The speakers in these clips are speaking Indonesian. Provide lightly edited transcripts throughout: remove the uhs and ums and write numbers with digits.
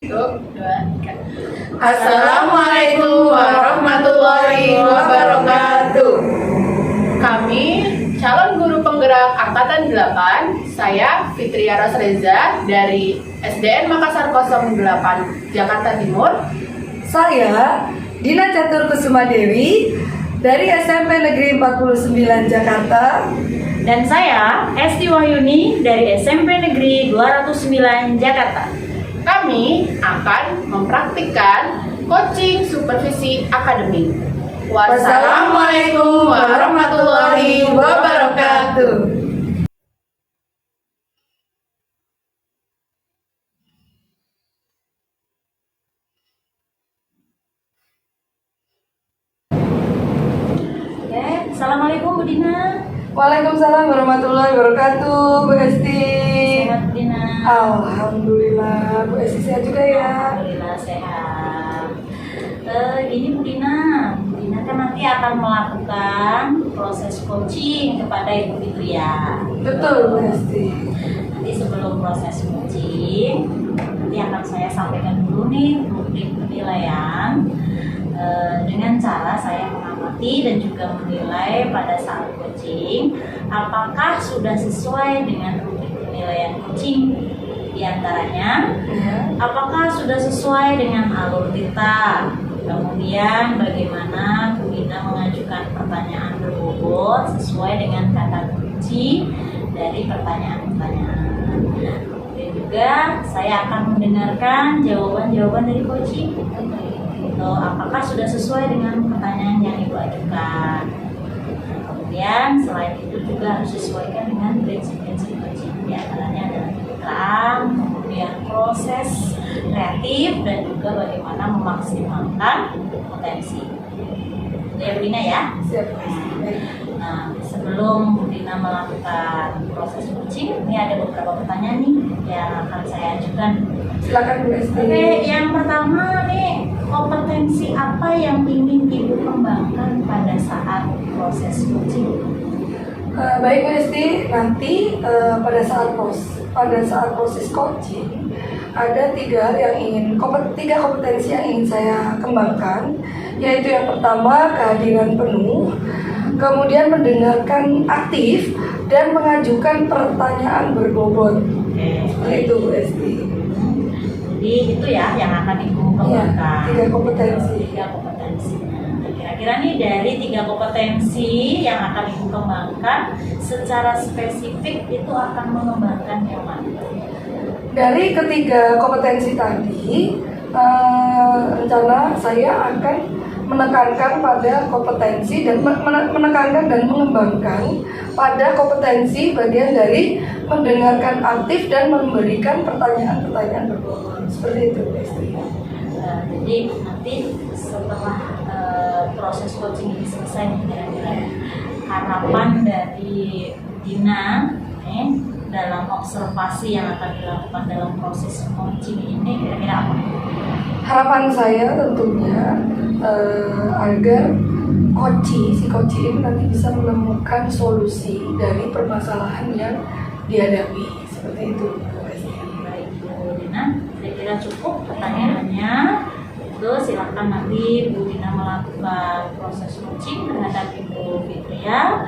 Satu, dua, tiga. Assalamualaikum warahmatullahi wabarakatuh. Kami calon guru penggerak Angkatan 8, saya Fitriya Rosreza dari SDN Makassar 08 Jakarta Timur. Saya Dina Catur Kusuma Dewi dari SMP Negeri 49 Jakarta. Dan saya Esti Wahyuni dari SMP Negeri 209 Jakarta. Kami akan mempraktikkan coaching supervisi akademik. Wassalamualaikum warahmatullahi wabarakatuh. Oke, Assalamualaikum Bu Dina. Waalaikumsalam warahmatullahi wabarakatuh, Bu Esti. Sehat Bu Dina. Alhamdulillah, Bu Esti sehat juga ya. Alhamdulillah sehat. Ini Bu Dina kan nanti akan melakukan proses coaching kepada Ibu Fitriya. Betul, Bu Esti. Nanti sebelum proses coaching, nanti akan saya sampaikan dulu nih rubrik penilaian dengan cara saya mengamati dan juga menilai pada saat coaching apakah sudah sesuai dengan rubrik penilaian coaching. Di antaranya, apakah sudah sesuai dengan alur kita, kemudian bagaimana Bu Dina mengajukan pertanyaan berbobot sesuai dengan kata kunci dari pertanyaan-pertanyaan. Dan juga saya akan mendengarkan jawaban-jawaban dari coaching. Apakah sudah sesuai dengan pertanyaan yang Ibu ajukan. Kemudian selain itu juga harus disesuaikan dengan prinsip-prinsip coaching. Di antaranya adalah kemitraan, kemudian proses kreatif, dan juga bagaimana memaksimalkan potensi. Itu ya Bu Dina ya. Siap, Bu Esti. Nah, sebelum Bu Dina melakukan proses coaching, ini ada beberapa pertanyaan nih yang akan saya ajukan. Silakan Bu Esti. Oke, yang pertama nih, kompetensi apa yang ingin Ibu kembangkan pada saat proses coaching? Baik Bu Esti, nanti pada saat proses coaching ada tiga kompetensi yang ingin saya kembangkan, yaitu yang pertama kehadiran penuh, kemudian mendengarkan aktif, dan mengajukan pertanyaan berbobot. Itu Bu Esti. Jadi itu ya yang akan Ibu kembangkan. Tiga kompetensi. Tiga kompetensi. Nah, kira-kira nih dari tiga kompetensi yang akan Ibu kembangkan, secara spesifik itu akan mengembangkan yang mana? Dari ketiga kompetensi tadi, rencana saya akan menekankan pada kompetensi dan menekankan dan mengembangkan pada kompetensi bagian dari mendengarkan aktif dan memberikan pertanyaan-pertanyaan berbobot. Seperti itu, Esti. Jadi nanti setelah proses coaching ini selesai, kira-kira harapan dari Dina dalam observasi yang akan dilakukan dalam proses coaching ini kira-kira apa? Harapan saya tentunya agar si coach ini nanti bisa menemukan solusi dari permasalahan yang dihadapi. Seperti itu. Baik Bu Dina, saya kira cukup pertanyaannya. Itu silakan nanti Bu Dina melakukan proses coaching terhadap Ibu Fitriya.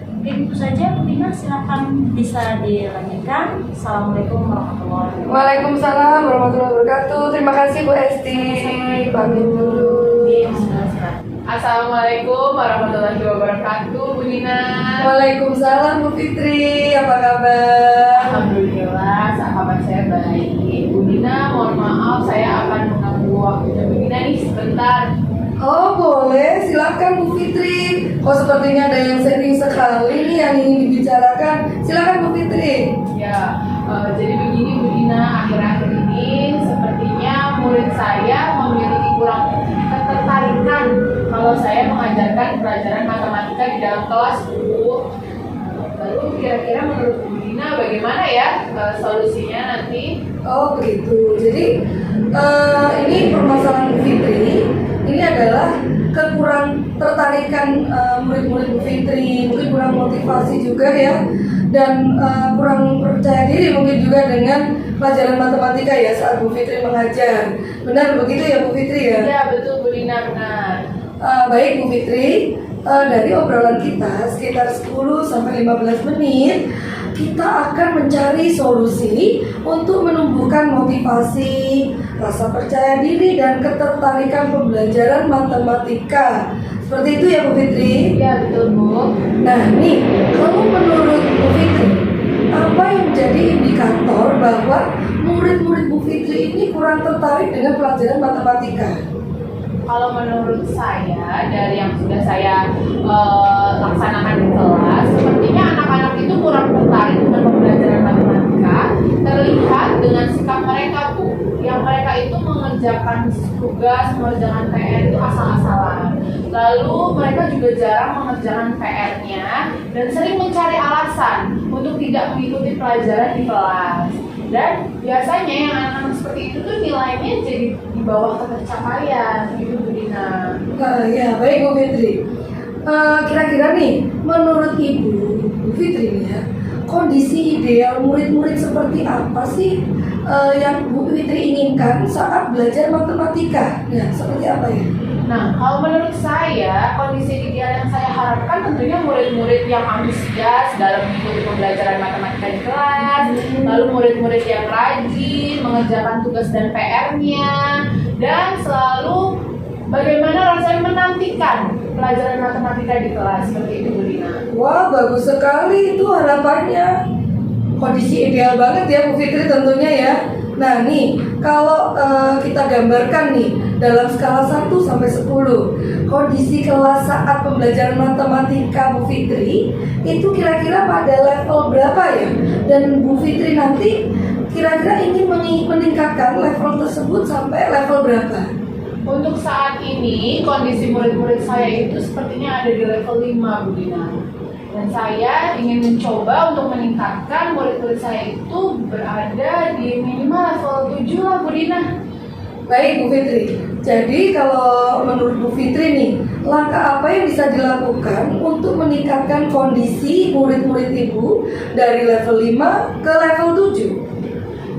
Mungkin itu saja Bu Dina, silakan bisa dilanjutkan. Assalamualaikum warahmatullahi wabarakatuh. Waalaikumsalam warahmatullahi wabarakatuh. Terima kasih Bu Esti. Pamit dulu. Assalamualaikum warahmatullahi wabarakatuh, Bu Dina. Waalaikumsalam Bu Fitri. Apa kabar? Alhamdulillah, sahabat saya baik. Bu Dina, mohon maaf saya akan mengganggu waktunya Bu Dina nih sebentar. Oh boleh, silakan Bu Fitri. Oh sepertinya ada yang sering sekali nih yang ingin dibicarakan. Silakan Bu Fitri. Ya, jadi begini Bu Dina, akhir-akhir ini sepertinya murid saya memiliki kurang ketertarikan kalau saya mengajarkan pelajaran matematika di dalam kelas Bu. Lalu kira-kira menurut Bu Dina bagaimana ya solusinya nanti? Oh begitu. Jadi ini permasalahan Bu Fitri. Ini adalah kekurang tertarikan murid-murid Bu Fitri, mungkin kurang motivasi juga ya, dan kurang percaya diri mungkin juga dengan pelajaran matematika ya saat Bu Fitri mengajar. Benar begitu ya Bu Fitri ya? Iya betul Bu Dina, benar. Baik Bu Fitri, dari obrolan kita sekitar 10 sampai 15 menit kita akan mencari solusi untuk menumbuhkan motivasi, rasa percaya diri dan ketertarikan pembelajaran matematika. Seperti itu ya Bu Fitri? Iya betul Bu. Nah nih, kalau menurut Bu Fitri, apa yang menjadi indikator bahwa murid-murid Bu Fitri ini kurang tertarik dengan pelajaran matematika? Kalau menurut saya dari yang sudah saya laksanakan di kelas, sepertinya anak-anak itu kurang tertarik dengan pembelajaran matematika. Terlihat dengan sikap mereka Bu, yang mereka itu mengerjakan tugas, mengerjakan PR itu asal-asalan. Lalu mereka juga jarang mengerjakan PR-nya dan sering mencari alasan untuk tidak mengikuti pelajaran di kelas. Dan biasanya yang anak-anak seperti itu tuh nilainya jadi di bawah ketercapaian gitu Bu Dina. Ya baik Bu Fitri. Kira-kira nih, menurut Ibu Bu Fitri nih ya, kondisi ideal murid-murid seperti apa sih yang Bu Fitri inginkan saat belajar matematika? Ya, seperti apa ya? Nah, kalau menurut saya, kondisi ideal yang saya harapkan tentunya murid-murid yang antusias dalam mengikuti pembelajaran matematika di kelas, lalu murid-murid yang rajin mengerjakan tugas dan PR-nya, dan selalu bagaimana rasanya menantikan pelajaran matematika di kelas, seperti itu Bu Dina. Wah, bagus sekali itu harapannya. Kondisi ideal banget ya Bu Fitri tentunya ya. Nah nih, kalau kita gambarkan nih dalam skala 1 sampai 10, kondisi kelas saat pembelajaran matematika Bu Fitri itu kira-kira pada level berapa ya? Dan Bu Fitri nanti kira-kira ingin meningkatkan level tersebut sampai level berapa? Untuk saat ini, kondisi murid-murid saya itu sepertinya ada di level 5 Bu Dina. Dan saya ingin mencoba untuk meningkatkan murid-murid saya itu berada di minimal level 7 lah Bu Dina. Baik Bu Fitri, jadi kalau menurut Bu Fitri nih, langkah apa yang bisa dilakukan untuk meningkatkan kondisi murid-murid Ibu dari level 5 ke level 7?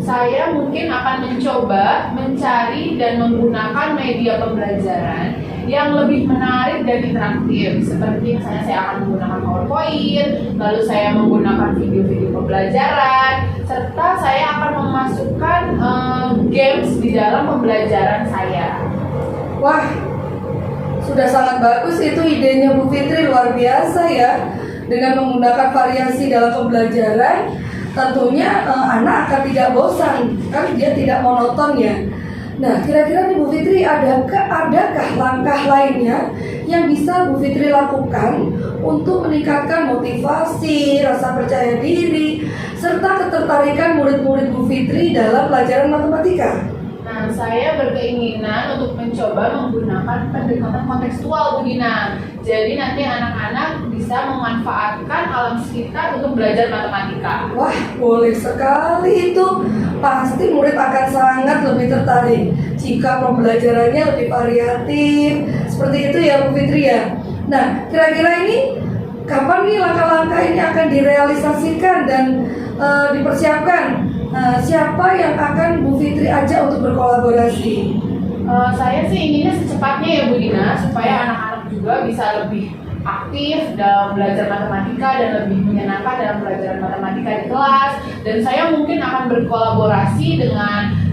Saya mungkin akan mencoba mencari dan menggunakan media pembelajaran yang lebih menarik dan interaktif. Seperti misalnya saya akan menggunakan PowerPoint, lalu saya menggunakan video-video pembelajaran, serta saya akan memasukkan games di dalam pembelajaran saya. Wah, sudah sangat bagus itu idenya Bu Fitri, luar biasa ya. Dengan menggunakan variasi dalam pembelajaran, tentunya anak akan tidak bosan, kan dia tidak monoton ya. Nah, kira-kira nih Bu Fitri, adakah langkah lainnya yang bisa Bu Fitri lakukan untuk meningkatkan motivasi, rasa percaya diri, serta ketertarikan murid-murid Bu Fitri dalam pelajaran matematika? Nah, saya berkeinginan untuk mencoba menggunakan pendekatan kontekstual Bu Dina. Jadi nanti anak-anak bisa memanfaatkan alam sekitar untuk belajar matematika. Wah, boleh sekali itu. Pasti murid akan sangat lebih tertarik jika pembelajarannya lebih variatif. Seperti itu ya Bu Fitri ya. Nah, kira-kira ini kapan nih langkah-langkah ini akan direalisasikan dan dipersiapkan? Siapa yang akan Bu Fitri ajak untuk berkolaborasi? Saya sih inginnya secepatnya ya Bu Dina, supaya anak-anak juga bisa lebih aktif dalam belajar matematika dan lebih menyenangkan dalam pelajaran matematika di kelas. Dan saya mungkin akan berkolaborasi dengan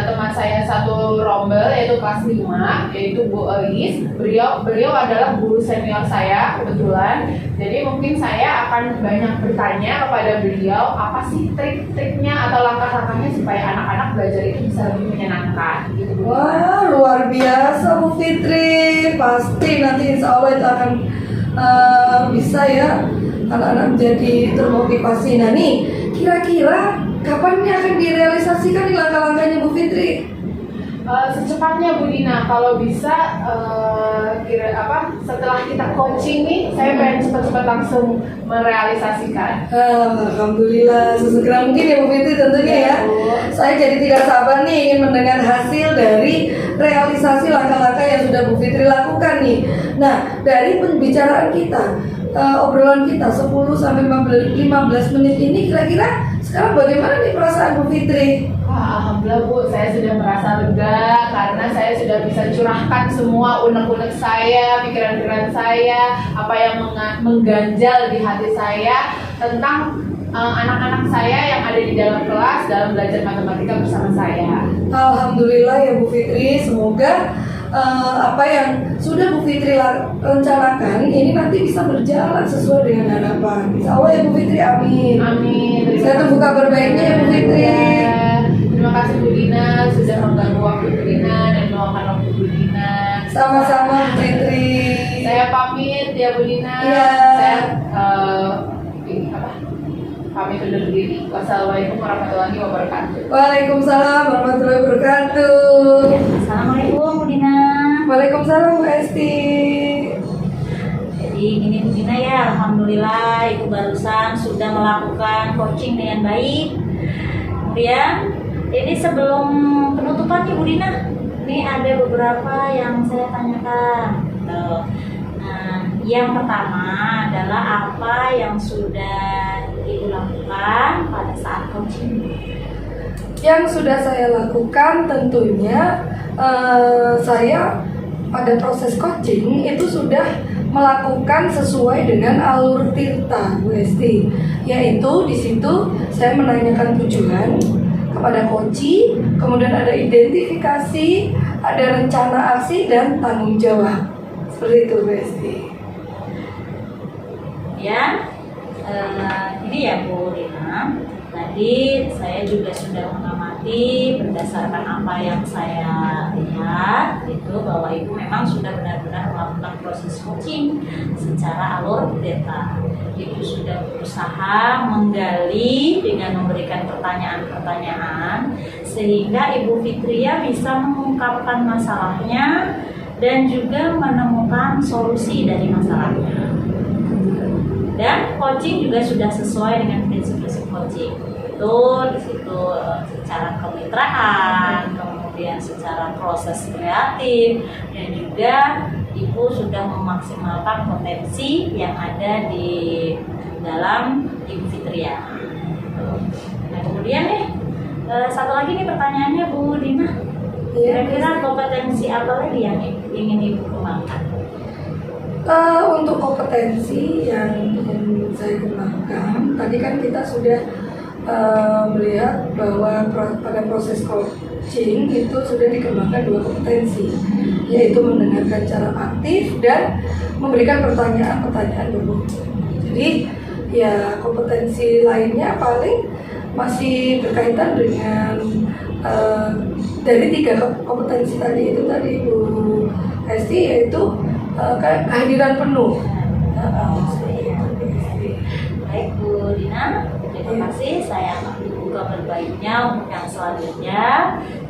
teman saya satu rombel, yaitu kelas 5, yaitu Bu Elis. Beliau adalah guru senior saya kebetulan. Jadi mungkin saya akan banyak bertanya kepada beliau apa sih trik-triknya atau langkah-langkahnya supaya anak-anak belajar itu bisa lebih menyenangkan gitu. Wah, luar biasa Bu Fitri. Pasti nanti insya Allah itu akan bisa ya anak-anak menjadi termotivasi. Nah nih, kira-kira kapan ini akan direalisasikan nih langkah-langkahnya Bu Fitri? Secepatnya Bu Dina, kalau bisa setelah kita coaching nih, saya pengen cepat-cepat langsung merealisasikan. Alhamdulillah, sesegera mungkin ya Bu Fitri tentunya ya. Saya jadi tidak sabar nih ingin mendengar hasil dari realisasi langkah-langkah yang sudah Bu Fitri lakukan nih. Nah, dari pembicaraan kita, obrolan kita 10 sampai 15 menit ini, kira-kira sekarang bagaimana nih perasaan Bu Fitri? Wah, alhamdulillah Bu, saya sudah merasa lega karena saya sudah bisa curahkan semua unek-unek saya, pikiran-pikiran saya, apa yang mengganjal di hati saya tentang anak-anak saya yang ada di dalam kelas dalam belajar matematika bersama saya. Alhamdulillah ya Bu Fitri, semoga apa yang sudah Bu Fitri rencanakan ini nanti bisa berjalan sesuai dengan harapan. Insya Allah ya Bu Fitri, amin. Amin. Saya tunggu kabar baiknya ya Bu Fitri. Terima kasih Bu Dina sudah mengganggu waktu Bu Dina dan meluangkan waktu Bu Dina. Sama-sama Bu Fitri. Saya pamit ya Bu Dina. Iya. Saya pamit undur diri. Wassalamualaikum warahmatullahi wabarakatuh. Waalaikumsalam warahmatullahi wabarakatuh. Assalamualaikum Bu Dina. Waalaikumsalam Bu Esti. Jadi ini Bu Dina ya, alhamdulillah Ibu barusan sudah melakukan coaching dengan baik. Kemudian ini sebelum penutupan nih Bu Dina, ini ada beberapa yang saya tanyakan. Nah, yang pertama adalah apa yang sudah Ibu lakukan pada saat coaching? Yang sudah saya lakukan tentunya saya pada proses coaching itu sudah melakukan sesuai dengan alur Tirta Bu Esti, yaitu di situ saya menanyakan tujuan kepada coach, kemudian ada identifikasi, ada rencana aksi dan tanggung jawab, seperti itu Bu Esti. Ya, ini ya Bu Dina. Tadi saya juga sudah mengamati berdasarkan apa yang saya lihat itu bahwa Ibu memang sudah benar-benar melakukan proses coaching secara alur Tirta. Ibu sudah berusaha menggali dengan memberikan pertanyaan-pertanyaan sehingga Ibu Fitria bisa mengungkapkan masalahnya dan juga menemukan solusi dari masalahnya. Dan coaching juga sudah sesuai dengan prinsip-prinsip coaching. Itu di situ secara kemitraan, kemudian secara proses kreatif, dan juga Ibu sudah memaksimalkan potensi yang ada di dalam Ibu Fitria. Nah kemudian nih satu lagi nih pertanyaannya Bu Dina. Kira-kira kompetensi apa lagi yang ingin Ibu kembangkan? Untuk kompetensi yang ingin saya kembangkan, tadi kan kita sudah melihat bahwa pada proses coaching itu sudah dikembangkan 2 kompetensi, yaitu mendengarkan cara aktif dan memberikan pertanyaan-pertanyaan berbobot. Jadi ya kompetensi lainnya paling masih berkaitan dengan dari 3 kompetensi tadi itu tadi Bu Esti, yaitu kehadiran penuh. Baik Bu Dina, terima kasih. Saya akan dibuka berbaiknya untuk yang selanjutnya.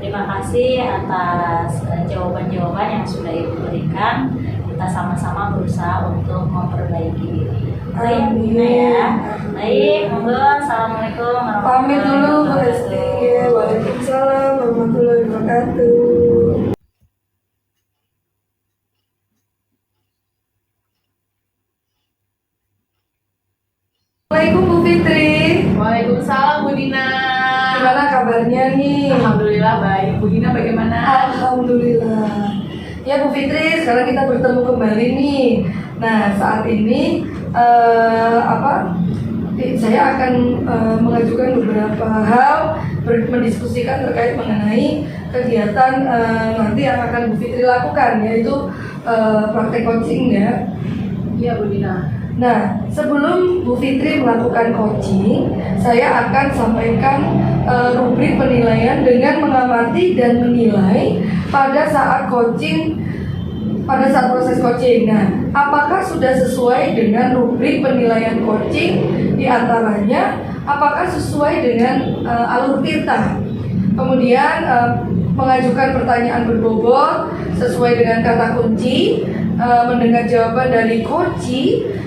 Terima kasih atas jawaban-jawaban yang sudah Ibu berikan. Kita sama-sama berusaha untuk memperbaiki diri. Baik Bu Dina ya. Baik, monggo. Assalamualaikum Pamit dulu Bu Esti. Waalaikumsalam warahmatullahi wabarakatuh. Assalamualaikum Bu Fitri. Waalaikumsalam Bu Dina. Gimana kabarnya nih? Alhamdulillah baik. Bu Dina bagaimana? Alhamdulillah. Ya Bu Fitri, sekarang kita bertemu kembali nih. Nah saat ini saya akan mengajukan beberapa hal, mendiskusikan terkait mengenai kegiatan nanti yang akan Bu Fitri lakukan, yaitu praktek coaching ya. Iya Bu Dina. Nah, sebelum Bu Fitri melakukan coaching, saya akan sampaikan rubrik penilaian dengan mengamati dan menilai pada saat proses coaching. Nah, apakah sudah sesuai dengan rubrik penilaian coaching? Di antaranya, apakah sesuai dengan alur Tirta? Kemudian mengajukan pertanyaan berbobot sesuai dengan kata kunci, mendengar jawaban dari coach,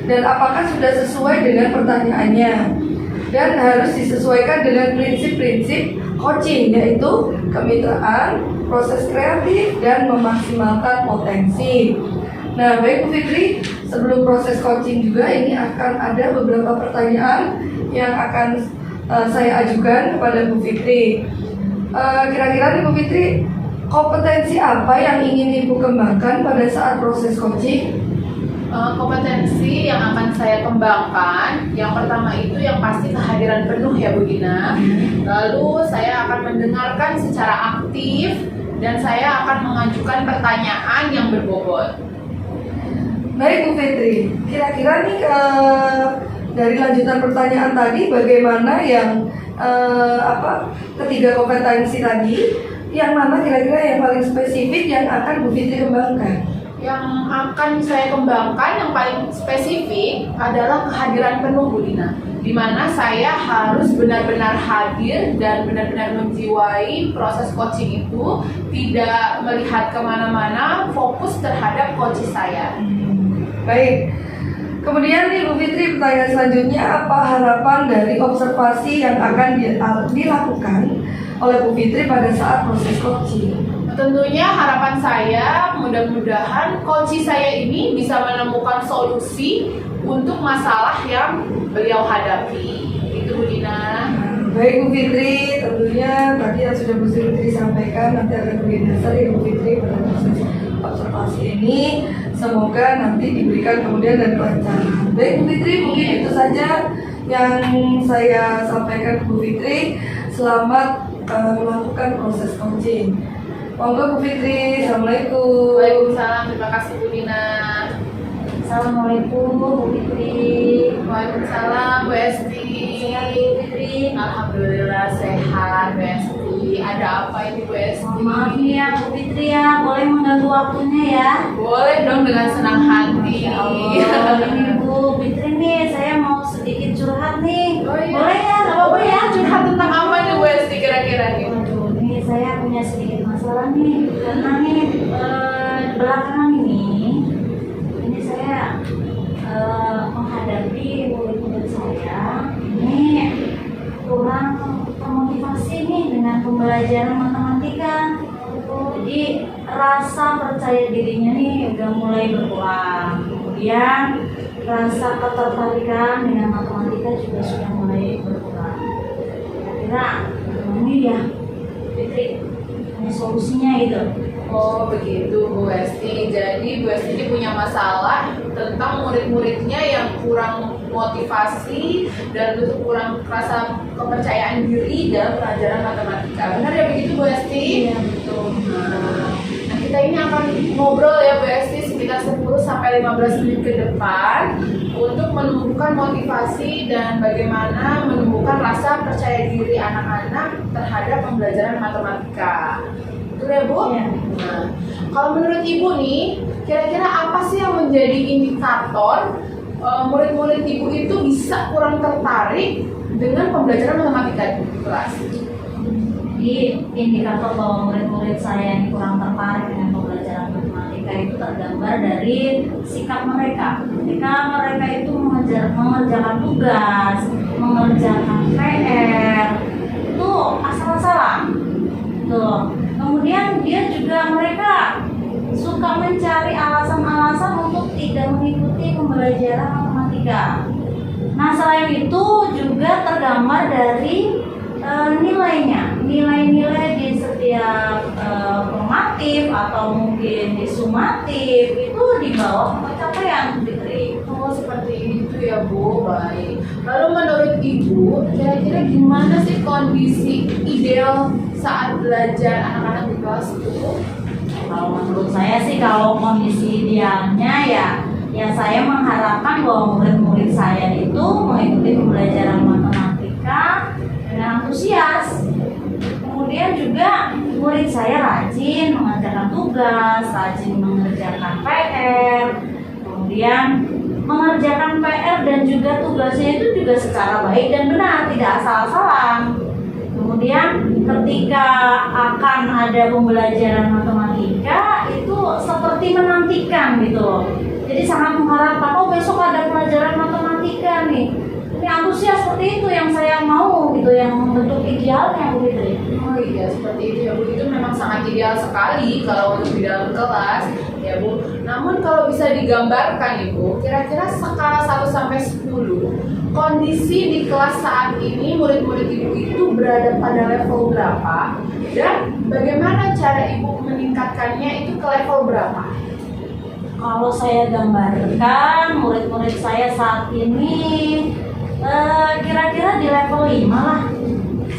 dan apakah sudah sesuai dengan pertanyaannya, dan harus disesuaikan dengan prinsip-prinsip coaching, yaitu kemitraan, proses kreatif, dan memaksimalkan potensi. Nah baik Bu Fitri, sebelum proses coaching juga ini akan ada beberapa pertanyaan yang akan saya ajukan kepada Bu Fitri. Kira-kira nih Bu Fitri, kompetensi apa yang ingin Ibu kembangkan pada saat proses coaching? Kompetensi yang akan saya kembangkan, yang pertama itu yang pasti kehadiran penuh ya Bu Gina. Lalu saya akan mendengarkan secara aktif dan saya akan mengajukan pertanyaan yang berbobot. Baik Bu Fitri, kira-kira nih dari lanjutan pertanyaan tadi, bagaimana yang ketiga kompetensi tadi, yang mana kira-kira yang paling spesifik yang akan Bu Fitri kembangkan? Yang akan saya kembangkan yang paling spesifik adalah kehadiran penuh Bu Dina, di mana saya harus benar-benar hadir dan benar-benar menjiwai proses coaching itu, tidak melihat kemana-mana, fokus terhadap coaching saya. Baik. Kemudian nih Bu Fitri, pertanyaan selanjutnya, apa harapan dari observasi yang akan dilakukan oleh Bu Fitri pada saat proses coaching? Tentunya harapan saya mudah-mudahan coaching saya ini bisa menemukan solusi untuk masalah yang beliau hadapi. Itu Bu Dina. Baik Bu Fitri, tentunya tadi yang sudah Bu Fitri sampaikan nanti akan menjadi dasar ya Bu Fitri pada proses observasi ini. Semoga nanti diberikan kemudian dan kelancaran. Baik Bu Fitri, mungkin itu saja yang saya sampaikan Bu Fitri. Selamat melakukan proses coaching. Monggo Bu Fitri, Assalamualaikum. Waalaikumsalam, terima kasih Bu Dina. Assalamualaikum Bu Fitri. Waalaikumsalam Bu Esti. Sehat Bu Fitri. Alhamdulillah sehat Bu Esti. Ada apa ini Bu Esti? Maaf nih ya Bu Fitri ya, boleh mengganggu waktunya ya? Boleh dong dengan senang hati. Ya Allah, ini Bu Fitri nih, saya mau sedikit curhat nih. Oh, iya. Boleh ya? Gak apa-apa ya? Curhat tentang apa nih Bu Esti kira-kira nih? Aduh, nih saya punya sedikit masalah nih. Karena nih belakangan ini saya menghadapi murid-murid saya ini kurang termotivasi nih dengan pembelajaran matematika. Jadi rasa percaya dirinya nih udah mulai berkurang. Kemudian rasa ketertarikan dengan matematika juga sudah mulai berkurang. Kira-kira ini ya Fitri, ada solusinya gitu. Oh begitu Bu Esti. Jadi Bu Esti ini punya masalah tentang murid-muridnya yang kurang motivasi dan kurang rasa kepercayaan diri dalam pelajaran matematika. Benar ya begitu Bu Esti? Iya betul. Nah kita ini akan ngobrol ya Bu Esti sekitar 10-15 menit ke depan untuk menumbuhkan motivasi dan bagaimana menumbuhkan rasa percaya diri anak-anak terhadap pembelajaran matematika. Betul ya Bu? Iya. Nah, kalau menurut Ibu nih, kira-kira apa sih yang menjadi indikator murid-murid Ibu itu bisa kurang tertarik dengan pembelajaran matematika di kelas? Jadi indikator bahwa murid-murid saya ini kurang tertarik dengan pembelajaran matematika itu tergambar dari sikap mereka. Ketika mereka itu mengerjakan tugas, mengerjakan PR, itu asal-asalan. Tuh. Kemudian mereka suka mencari alasan-alasan untuk tidak mengikuti pembelajaran matematika. Nah, selain itu juga tergambar dari nilainya, nilai-nilai di setiap formatif atau mungkin di sumatif itu di bawah pencapaian Fitri. Oh seperti itu ya Bu, baik. Lalu menurut Ibu, kira-kira gimana sih kondisi ideal saat belajar anak-anak di kelas itu? Kalau menurut saya sih, kalau kondisi idealnya ya saya mengharapkan bahwa murid-murid saya itu mengikuti pembelajaran matematika dengan antusias. Kemudian juga murid saya rajin mengerjakan tugas, rajin mengerjakan PR, kemudian mengerjakan PR dan juga tugasnya itu juga secara baik dan benar, tidak asal-asalan. Kemudian ketika akan ada pembelajaran matematika itu seperti menantikan gitu loh. Jadi sangat mengharapkan, oh besok ada pelajaran matematika nih. Ini antusias seperti itu yang saya mau gitu, yang bentuk idealnya begitu. Oh iya seperti itu ya Bu, itu memang sangat ideal sekali kalau untuk di dalam kelas ya Bu. Namun kalau bisa digambarkan Ibu, kira-kira skala 1 sampai 10 dulu. Kondisi di kelas saat ini murid-murid Ibu itu berada pada level berapa? Dan bagaimana cara Ibu meningkatkannya itu ke level berapa? Kalau saya gambarkan murid-murid saya saat ini kira-kira di level 5 lah.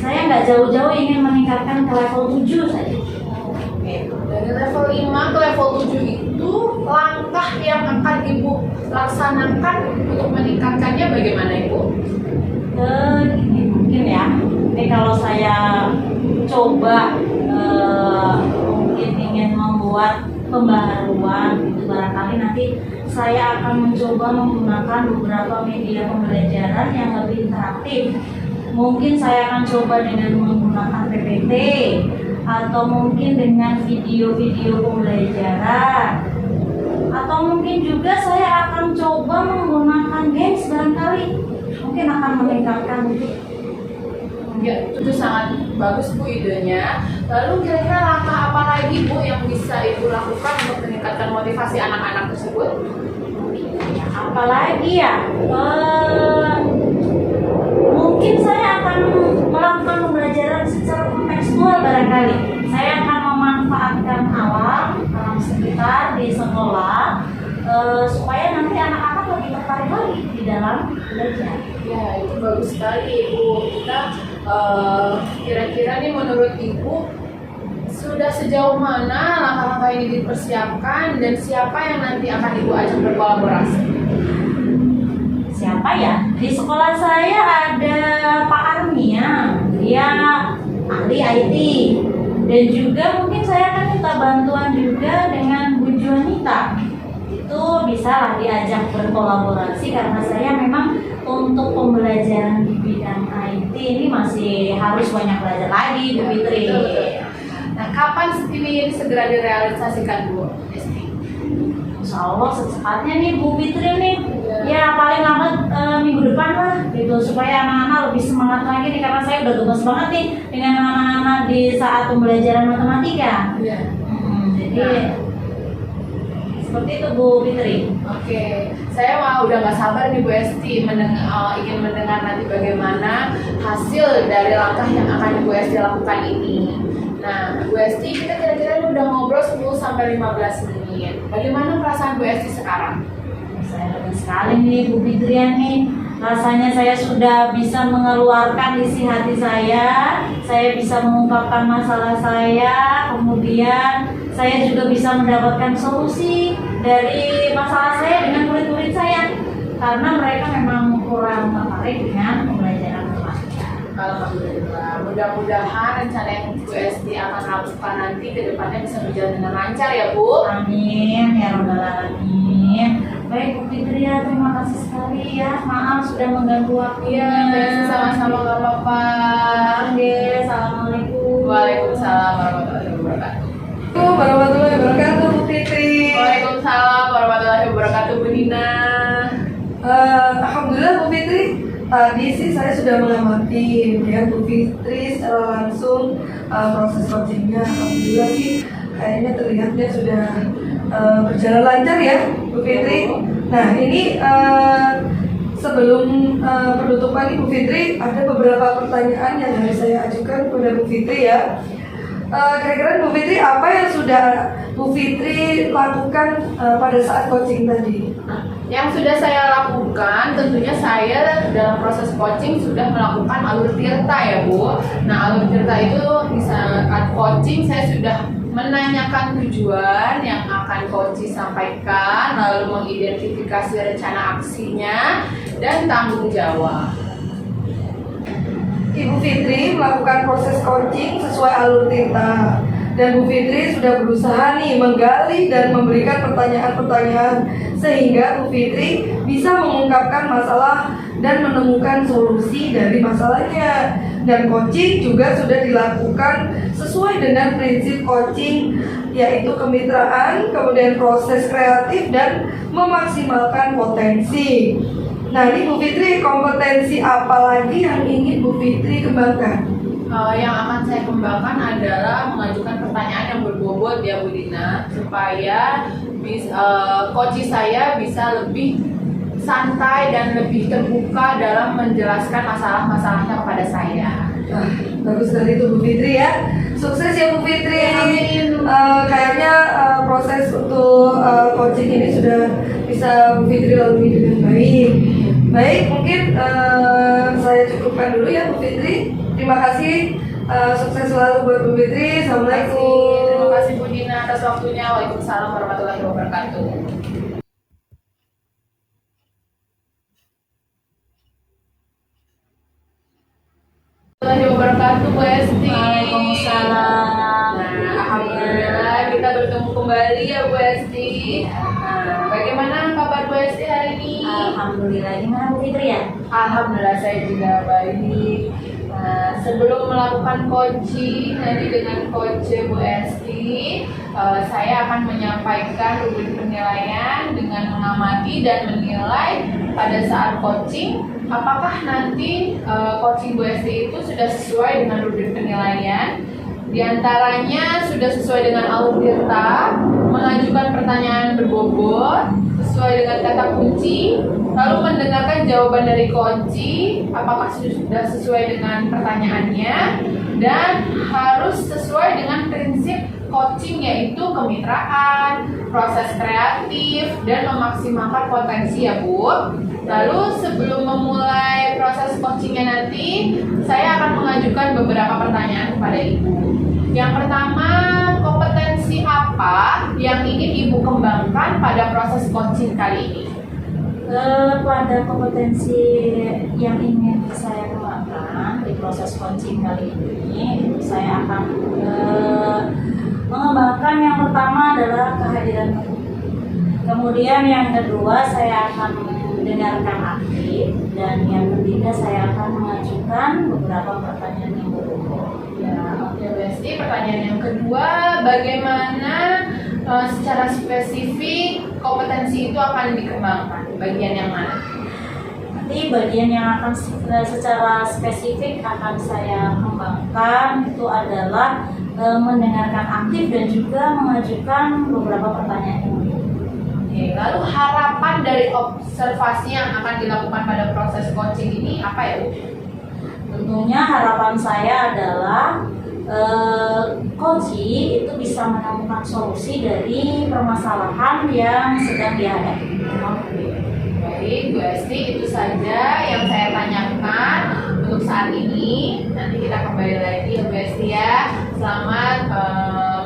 Saya nggak jauh-jauh ingin meningkatkan ke level 7 saja. Dari level 5 ke level 7 itu langkah yang akan Ibu laksanakan untuk meningkatkannya bagaimana Ibu? Gini mungkin ya. Ini kalau saya coba mungkin ingin membuat pembaharuan itu barangkali nanti saya akan mencoba menggunakan beberapa media pembelajaran yang lebih interaktif. Mungkin saya akan coba dengan menggunakan PPT atau mungkin dengan video-video pembelajaran, atau mungkin juga saya akan coba menggunakan games barangkali, mungkin akan meningkatkan itu. Ya, itu sangat bagus Bu idenya. Lalu kira-kira langkah apa lagi Bu yang bisa Ibu lakukan untuk meningkatkan motivasi anak-anak tersebut? Apalagi ya, mungkin saya akan melakukan pembelajaran secara kontekstual barangkali. Saya akan memanfaatkan alam sekitar di sekolah supaya nanti anak-anak lebih tertarik lagi di dalam belajar. Ya, itu bagus sekali Ibu. Kita kira-kira nih menurut Ibu sudah sejauh mana langkah-langkah ini dipersiapkan dan siapa yang nanti akan Ibu ajak berkolaborasi? Siapa ya? Di sekolah saya ada Pak Armia, dia ahli IT, dan juga mungkin saya akan minta bantuan juga dengan Bu Juanita. Itu bisa lah diajak berkolaborasi karena saya memang untuk pembelajaran di bidang IT ini masih harus banyak belajar lagi, Bu Fitri. Betul. Nah, kapan ini segera direalisasikan Bu Esti? Insya Allah secepatnya nih Bu Fitri nih. Ya paling lambat minggu depan lah gitu, supaya anak-anak lebih semangat lagi nih, karena saya udah gemes banget nih dengan anak-anak di saat pembelajaran matematika. Iya. Jadi seperti itu Bu Fitri. Oke, saya udah nggak sabar nih Bu Esti ingin mendengar nanti bagaimana hasil dari langkah yang akan Bu Esti lakukan ini. Nah, Bu Esti, kita kira-kira udah ngobrol 10-15 menit. Bagaimana perasaan Bu Esti sekarang? Saya lega sekali nih Bu Fitrian nih. Rasanya saya sudah bisa mengeluarkan isi hati saya bisa mengungkapkan masalah saya, kemudian saya juga bisa mendapatkan solusi dari masalah saya dengan murid-murid saya, karena mereka memang kurang tertarik dengan pembelajaran matematika. Alhamdulillah, mudah-mudahan rencana yang Bu Esti akan lakukan nanti ke depannya bisa berjalan dengan lancar ya Bu. Amin ya rabbal alamin. Baik Bu Fitri ya, terima kasih sekali ya. Maaf sudah mengganggu waktunya. Iya, Bu Esti sama-sama nggak apa-apa. Oke, assalamualaikum. Waalaikumsalam warahmatullahi wabarakatuh. Warahmatullahi wabarakatuh Bu Fitri. Waalaikumsalam warahmatullahi wabarakatuh Bu Dina. Alhamdulillah Bu Fitri, tadi sih saya sudah mengamati ya Bu Fitri secara langsung proses coachingnya. Alhamdulillah sih kayaknya terlihatnya sudah berjalan lancar ya Bu Fitri. Nah ini sebelum penutupan Bu Fitri, ada beberapa pertanyaan yang harus saya ajukan kepada Bu Fitri ya. Kira-kira Bu Fitri, apa yang sudah Bu Fitri lakukan pada saat coaching tadi? Yang sudah saya lakukan, tentunya saya dalam proses coaching sudah melakukan alur tirta ya Bu. Nah, alur tirta itu di saat coaching saya sudah menanyakan tujuan yang akan coaching sampaikan, lalu mengidentifikasi rencana aksinya dan tanggung jawab. Ibu Fitri melakukan proses coaching sesuai alur tirta, dan Bu Fitri sudah berusaha nih menggali dan memberikan pertanyaan-pertanyaan sehingga Bu Fitri bisa mengungkapkan masalah dan menemukan solusi dari masalahnya. Dan coaching juga sudah dilakukan sesuai dengan prinsip coaching, yaitu kemitraan, kemudian proses kreatif dan memaksimalkan potensi. Nah ini Bu Fitri, kompetensi apa lagi yang ingin Bu Fitri kembangkan? Yang akan saya kembangkan adalah mengajukan pertanyaan yang berbobot ya Bu Dina, supaya coaching saya bisa lebih santai dan lebih terbuka dalam menjelaskan masalah-masalahnya kepada saya. Nah, bagus sekali itu Bu Fitri ya. Sukses ya Bu Fitri. Amin. Kayaknya proses untuk coaching ini sudah bisa Bu Fitri lalui dengan baik. Baik, mungkin saya cukupkan dulu ya Bu Fitri. Terima kasih. Sukses selalu buat Bu Fitri. Assalamualaikum. Terima kasih Bu Dina atas waktunya. Waalaikumsalam warahmatullahi wabarakatuh. Warahmatullahi wabarakatuh, Bu Esti. Waalaikumsalam. Nah, alhamdulillah kita bertemu kembali ya Bu Esti. Nah, bagaimana kabar Bu Esti hari ini? Alhamdulillah. Gimana Bu Fitri ya? Alhamdulillah saya juga baik. Nah, sebelum melakukan coaching nanti dengan coach Bu Esti, saya akan menyampaikan rubrik penilaian dengan mengamati dan menilai pada saat coaching. Apakah nanti coaching Bu Esti itu sudah sesuai dengan rubrik penilaian? Di antaranya sudah sesuai dengan Altirta, mengajukan pertanyaan berbobot, sesuai dengan kata kunci, lalu mendengarkan jawaban dari kunci, apakah sudah sesuai dengan pertanyaannya, dan harus sesuai dengan prinsip coaching yaitu kemitraan, proses kreatif, dan memaksimalkan potensi ya Bu. Lalu sebelum memulai proses coachingnya nanti, saya akan mengajukan beberapa pertanyaan kepada Ibu. Yang pertama, kompetensi apa yang ingin Ibu kembangkan pada proses coaching kali ini? Pada kompetensi yang ingin saya kembangkan di proses coaching kali ini, saya akan mengembangkan yang pertama adalah kehadiran. Kemudian yang kedua saya akan mendengarkan aktif, dan yang ketiga saya akan mengajukan beberapa pertanyaan yang berbobot. Ya, oke Bu Esti. Pertanyaan yang kedua, bagaimana secara spesifik kompetensi itu akan dikembangkan? Bagian yang mana? Nanti bagian yang akan secara spesifik akan saya kembangkan itu adalah mendengarkan aktif dan juga mengajukan beberapa pertanyaan. Oke, lalu harapan dari observasi yang akan dilakukan pada proses coaching ini apa ya Bu? Tentunya harapan saya adalah coaching itu bisa menemukan solusi dari permasalahan yang sedang dihadapi. Oke, baik Bu Esti, itu saja yang saya tanyakan untuk saat ini. Nanti kita kembali lagi ya Bu Esti ya. Selamat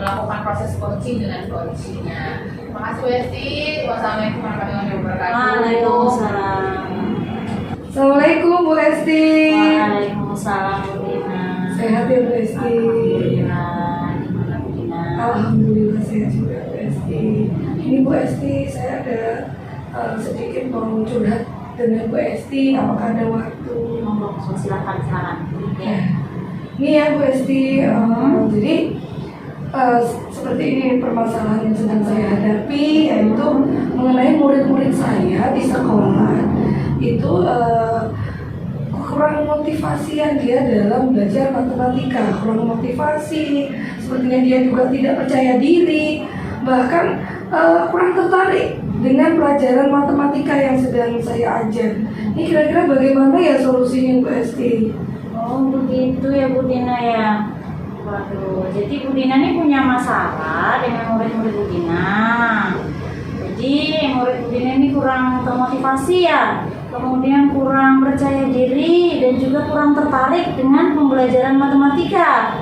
melakukan proses coaching dengan coachingnya. Terima kasih Bu Esti. Wassalamualaikum warahmatullahi wabarakatuh. Waalaikumsalam. Assalamualaikum Bu Esti. Waalaikumsalam Bu Dina. Sehat ya Bu Esti. Alhamdulillah. Gimana Bu Dina? Alhamdulillah sehat juga Bu Esti. Ini Bu Esti, saya ada sedikit mau curhat dengan Bu Esti. Apakah ada waktu? Monggo, silakan. Ya. Ini ya Bu Esti, jadi seperti ini permasalahan yang sedang saya hadapi, yaitu mengenai murid-murid saya di sekolah itu kurang motivasian dia dalam belajar matematika, kurang motivasi, sepertinya dia juga tidak percaya diri, bahkan kurang tertarik dengan pelajaran matematika yang sedang saya ajar. Ini kira-kira bagaimana ya solusinya Bu Esti? Oh begitu ya Bu Dina ya. Waduh, jadi Bu Dina ini punya masalah dengan murid-murid Bu Dina. Jadi murid Bu Dina ini kurang termotivasi ya, kemudian kurang percaya diri dan juga kurang tertarik dengan pembelajaran matematika.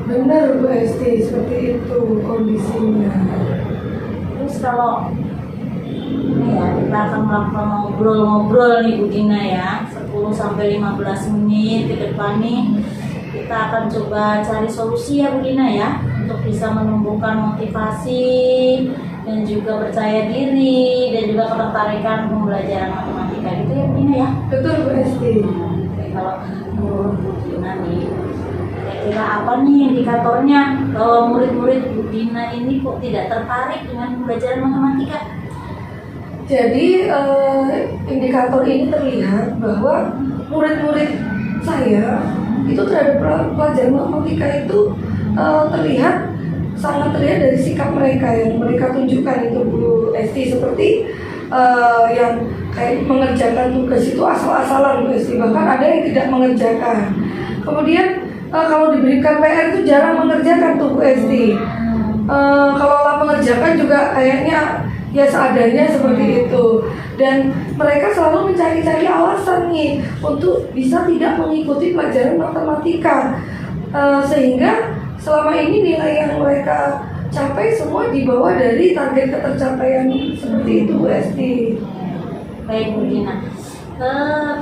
Benar Bu Esti, seperti itu kondisinya. Terus kalau ini ya, kita akan melakukan ngobrol-ngobrol nih Bu Dina ya, 10-15 menit ke depan nih. Kita akan coba cari solusi ya Bu Dina ya, untuk bisa menumbuhkan motivasi dan juga percaya diri dan juga ketertarikan pembelajaran matematika gitu ya Bu Dina ya. Betul Bu Esti. Oke, kalau menurut Bu Dina nih, kira-kira apa nih indikatornya bahwa murid-murid Bu Dina ini kok tidak tertarik dengan pembelajaran matematika? Jadi indikator ini terlihat bahwa murid-murid saya itu terhadap pelajaran matematika itu sangat terlihat dari sikap mereka yang mereka tunjukkan itu Bu Esti, seperti yang kayak mengerjakan tugas itu asal-asalan Bu Esti, bahkan ada yang tidak mengerjakan. Kemudian kalau diberikan PR itu jarang mengerjakan tuh Bu Esti. Kalau mengerjakan juga kayaknya ya seadanya seperti itu, dan mereka selalu mencari-cari alasan nih untuk bisa tidak mengikuti pelajaran matematika, sehingga selama ini nilai yang mereka capai semua di bawah dari target ketercapaian seperti itu Bu Esti. Baik Bu Dina,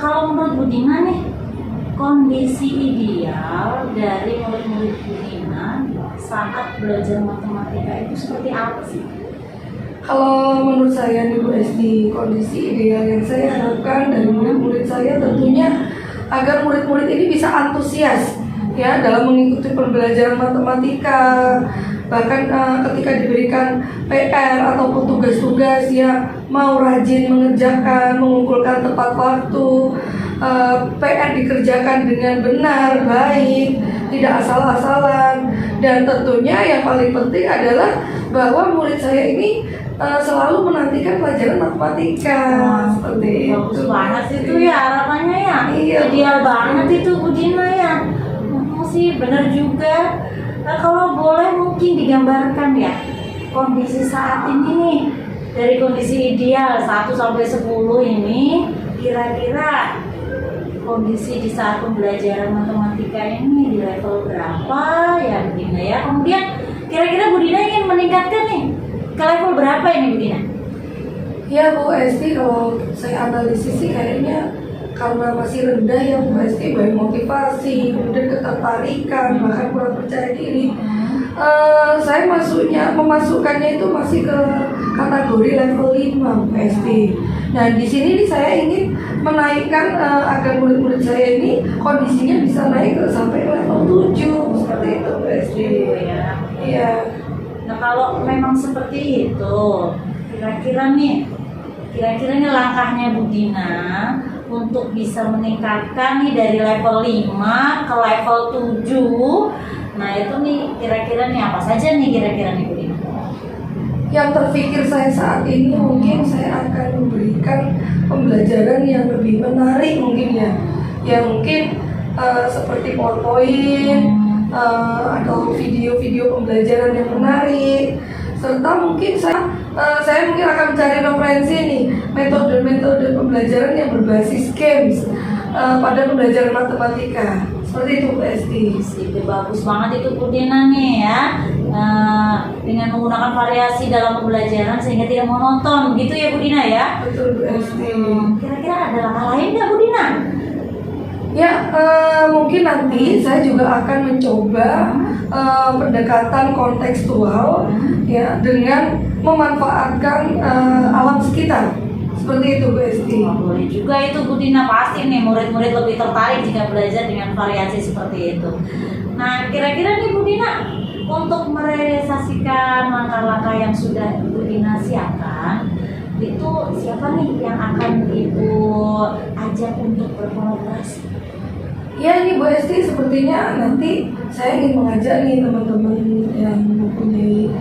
kalau menurut Bu Dina nih, kondisi ideal dari murid-murid Bu Dina saat belajar matematika itu seperti apa sih? Kalau menurut saya nih Bu Esti, kondisi ideal yang saya harapkan dari murid-murid saya tentunya agar murid-murid ini bisa antusias ya dalam mengikuti pembelajaran matematika. Bahkan ketika diberikan PR ataupun tugas-tugas ya mau rajin mengerjakan, mengumpulkan tepat waktu, PR dikerjakan dengan benar, baik, tidak asal-asalan. Dan tentunya yang paling penting adalah bahwa murid saya ini selalu menantikan pelajaran matematika. Seperti Bagus itu. banget itu ya harapannya ya. Iya, Ideal Bu. banget itu Bu Dina ya. Sih benar juga. Kalau boleh mungkin digambarkan ya kondisi saat ini nih, dari kondisi ideal 1 sampai 10 ini, kira-kira kondisi di saat pembelajaran matematika ini di level berapa ya Bu Dina ya. Kemudian kira-kira Bu Dina ingin meningkatkan nih ke level berapa ini Bu Dina? Ya Bu Esti, kalau saya analisis sih kayaknya karena masih rendah ya Bu Esti, baik motivasi, kemudian ketertarikan, bahkan kurang percaya diri. Saya memasukkannya itu masih ke kategori level 5 Bu Esti. Nah di sini nih saya ingin menaikkan agar murid-murid saya ini kondisinya bisa naik sampai level 7 seperti itu Bu Esti. Ya. Iya. Nah kalau memang seperti itu, kira-kira nih langkahnya Bu Dina untuk bisa meningkatkan nih dari level 5 ke level 7. Nah itu nih kira-kira nih apa saja nih kira-kira nih Bu Dina? Yang terpikir saya saat ini mungkin saya akan memberikan pembelajaran yang lebih menarik mungkin ya. Ya mungkin seperti PowerPoint atau video-video pembelajaran yang menarik, serta mungkin saya mungkin akan mencari referensi nih metode-metode pembelajaran yang berbasis games pada pembelajaran matematika seperti itu Bu Esti. Itu bagus banget itu Bu Dina nih ya, dengan menggunakan variasi dalam pembelajaran sehingga tidak monoton gitu ya Bu Dina ya. Betul Bu Esti. Kira-kira ada langkah lain nggak Bu Dina? Ya, mungkin nanti saya juga akan mencoba pendekatan kontekstual ya dengan memanfaatkan alam sekitar. Seperti itu Bu Esti. Boleh juga itu Bu Dina, pasti nih murid-murid lebih tertarik jika belajar dengan variasi seperti itu. Nah, kira-kira nih Bu Dina, untuk merealisasikan langkah-langkah yang sudah Bu Dina siapkan, itu siapa nih yang akan Ibu ajak untuk berkolaborasi? Ya ini Bu Esti, sepertinya nanti saya ingin mengajak nih teman-teman yang mempunyai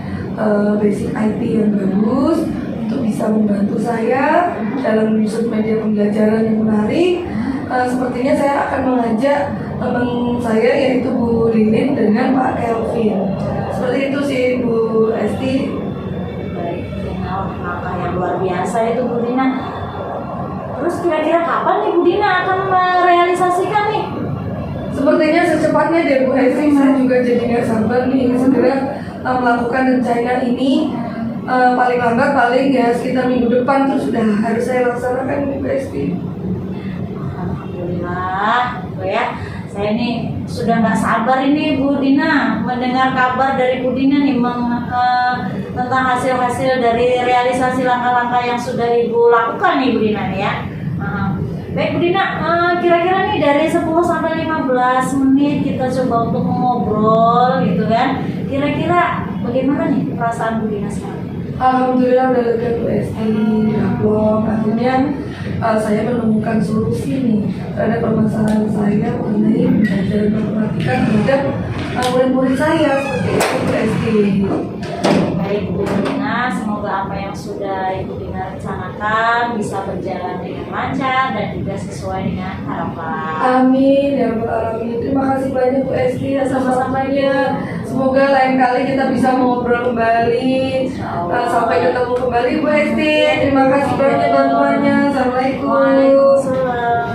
basic IT yang bagus untuk bisa membantu saya dalam menyusun media pembelajaran yang menarik. Sepertinya saya akan mengajak teman saya yaitu Bu Lilin dengan Pak Kelvin. Seperti itu sih Bu Esti. Baik, langkah yang luar biasa itu Bu Dina. Terus kira-kira kapan nih Bu Dina akan merealisasikan nih? Sepertinya secepatnya deh Bu Esti, saya juga jadi nggak sabar nih segera melakukan rencana ini. Paling lambat paling ya sekitar minggu depan tuh sudah harus saya laksanakan Bu Esti. Alhamdulillah, Bu ya. Saya ini sudah nggak sabar ini Bu Dina mendengar kabar dari Bu Dina nih tentang hasil-hasil dari realisasi langkah-langkah yang sudah Ibu lakukan nih Bu Dina nih ya. Baik Bu Dina, kira-kira nih dari 10 sampai 15 menit kita coba untuk ngobrol gitu kan. Kira-kira bagaimana nih perasaan Bu Dina sekarang? Alhamdulillah udah lega Bu Esti, Blog. Akhirnya saya menemukan solusi nih terhadap permasalahan saya mengenai pembelajaran matematika terhadap murid-murid saya seperti itu Bu Esti. Baik Bu Dina, semoga apa yang sudah Ibu Dina rencanakan bisa berjalan dengan lancar dan juga sesuai dengan harapan. Amin ya Mbak, amin. Terima kasih banyak Bu Esti atas sama-samanya. Semoga lain kali kita bisa ngobrol kembali. Sampai ketemu kembali Bu Esti. Terima kasih banyak bantuannya. Assalamualaikum. Waalaikumsalam.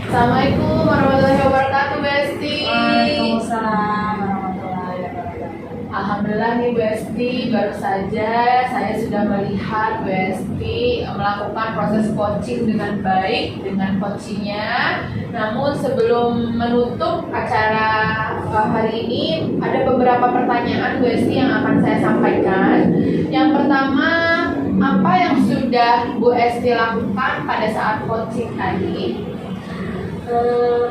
Assalamualaikum warahmatullahi wabarakatuh, Besti. Waalaikumsalam warahmatullahi wabarakatuh. Alhamdulillah nih Besti, baru saja saya sudah melihat Besti melakukan proses coaching dengan baik dengan coachingnya. Namun sebelum menutup acara hari ini, ada beberapa pertanyaan Besti yang akan saya sampaikan. Yang pertama, apa yang sudah Bu Esti lakukan pada saat coaching tadi?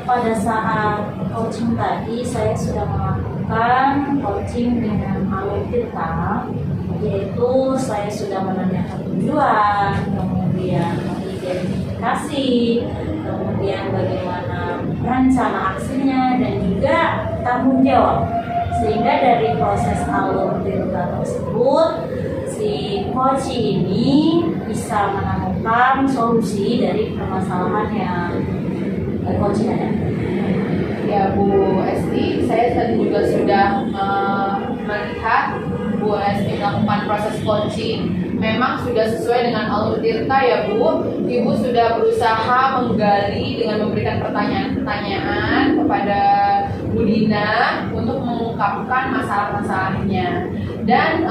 Pada saat coaching tadi saya sudah melakukan coaching dengan alur tirta, yaitu saya sudah menanyakan tujuan, kemudian mengidentifikasi, kemudian bagaimana rencana aksinya dan juga tanggung jawab, sehingga dari proses alur tirta tersebut si coach ini bisa menemukan solusi dari permasalahan yang coaching ada. Ya Bu Esti, saya tadi juga sudah melihat Bu Esti melakukan proses coaching. Memang sudah sesuai dengan alur tirta ya Bu. Ibu sudah berusaha menggali dengan memberikan pertanyaan-pertanyaan kepada Bu Dina untuk mengungkapkan masalah-masalahnya. Dan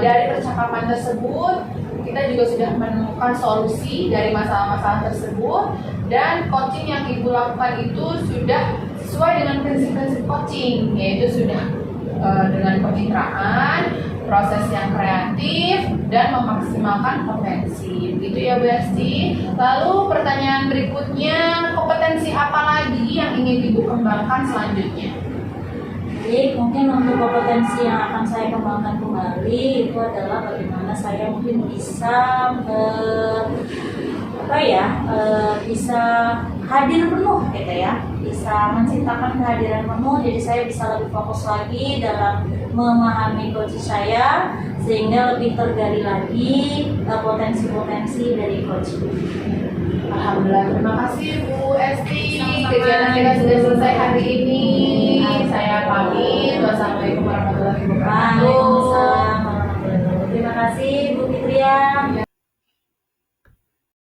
dari percakapan tersebut kita juga sudah menemukan solusi dari masalah-masalah tersebut, dan coaching yang Ibu lakukan itu sudah sesuai dengan prinsip-prinsip coaching, yaitu sudah dengan pencitraan, proses yang kreatif, dan memaksimalkan potensi. Begitu ya Bu Esti. Lalu pertanyaan berikutnya, kompetensi apa lagi yang ingin Ibu kembangkan selanjutnya? Jadi mungkin untuk kompetensi yang akan saya kembangkan kembali itu adalah bagaimana saya mungkin bisa bisa hadir penuh gitu ya, bisa menciptakan kehadiran penuh. Jadi saya bisa lebih fokus lagi dalam memahami coach saya, sehingga lebih tergali lagi potensi-potensi dari coach. Alhamdulillah, terima kasih Bu Esti. Kegiatan kita sudah selesai hari ini. Saya pamit. Wassalamualaikum warahmatullahi wabarakatuh. Waalaikumsalam warahmatullahi wabarakatuh. Terima kasih Bu Fitria.